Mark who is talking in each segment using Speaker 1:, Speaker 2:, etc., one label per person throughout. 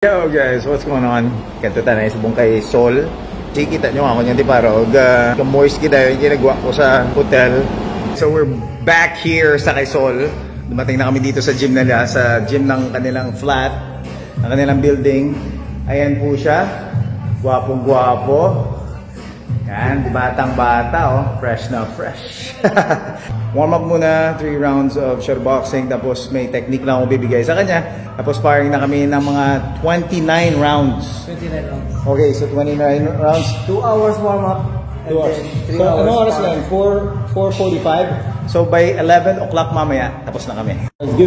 Speaker 1: Yo guys, what's going on? Kanto tayo sa Bungkay Sol. Kita nyo ako nyan di parang moist kita yung ginagawa ko sa hotel. So we're back here sa Quezon. Dumating na kami dito sa gym nila, sa gym ng kanilang flat, ng kanilang building. Ayan po siya. Gwapong gwapo. Yan, batang bata oh. Fresh na fresh. Warm up muna, 3 rounds of shuttle boxing, tapos may technique lang ako bibigay sa kanya. Tapos sparring na kami ng mga 29 rounds.
Speaker 2: 29 rounds.
Speaker 1: Okay, so 29 rounds.
Speaker 2: 2 hours warm up.
Speaker 1: 2 hours.
Speaker 2: So ano oras lang? 4:45?
Speaker 1: So by 11 o'clock mamaya, tapos na kami.
Speaker 2: Let's go.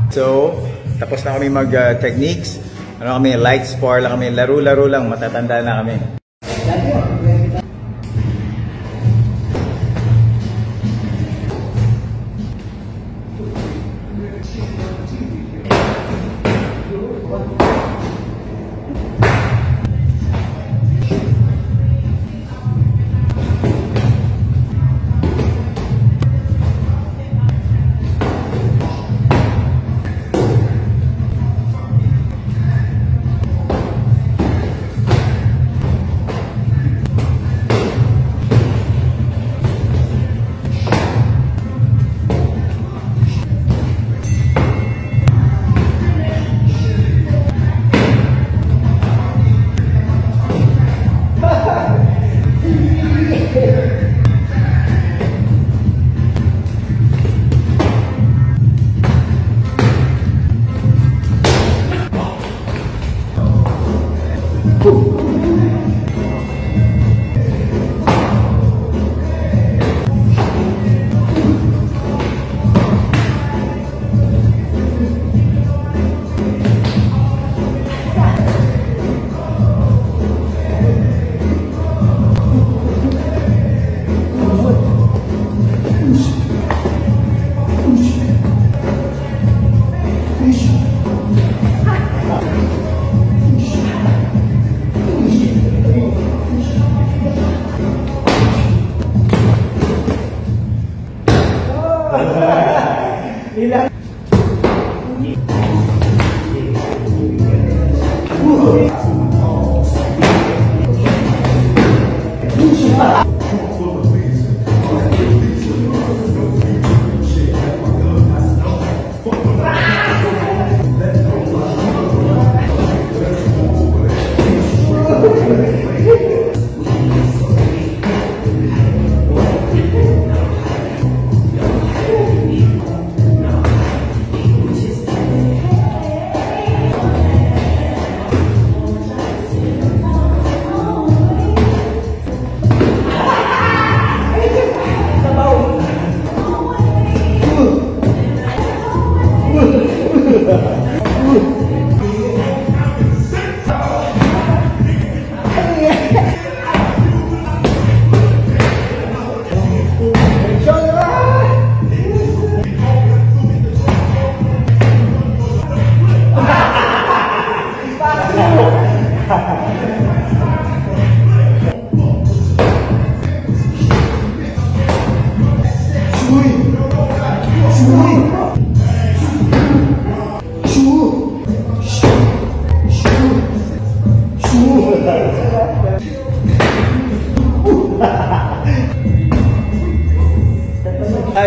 Speaker 1: So, tapos na kami mag-techniques. Ano kami, light spar lang kami, laro-laro lang, matatanda na kami.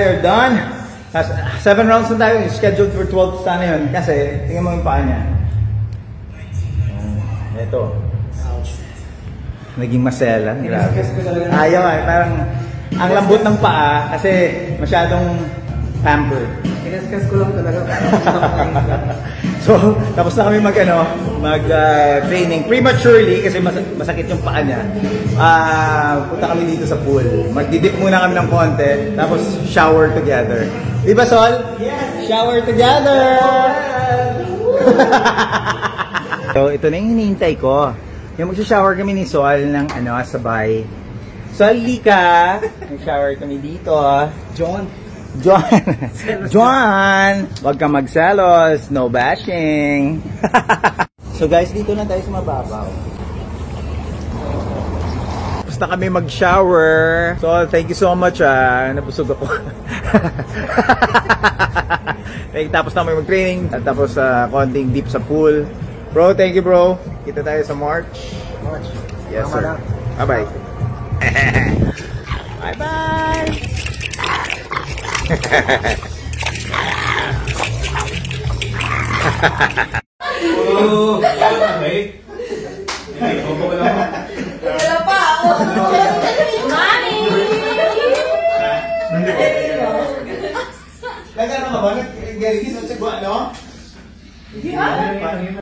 Speaker 1: You're done. 7 rounds na tayo. Scheduled for 12 sana yun. Kasi, tingnan mo yung paa niya. Ito. Naging masela. Grabe. Ayaw eh. Parang, ang lambot ng paa kasi masyadong pampered.
Speaker 2: Kinaskas ko lang talaga.
Speaker 1: So, tapos na kami mag-training prematurely kasi masakit yung paa niya. Punta kami dito sa pool. Magdidip muna kami ng konti, tapos shower together. Di ba, Sol?
Speaker 2: Yes!
Speaker 1: Shower together! So, ito na yung hinihintay ko. Yung mag-shower kami ni Sol ng sabay. Sol, lika! Mag-shower kami dito.
Speaker 2: John!
Speaker 1: John! Wag kang magselos. No bashing. So guys, dito na tayo sa mababaw. na kami mag-shower. So, thank you so much. Nabusog ako. Tapos na kami mag-training. At tapos konting deep sa pool. Bro, thank you bro. Kita tayo sa March. Yes sir. Bye-bye. Bye-bye.
Speaker 3: Wala pa ako. Mami!
Speaker 1: Nagano ka ba? Nag-gerigis at sigwa, no?
Speaker 3: Yeah.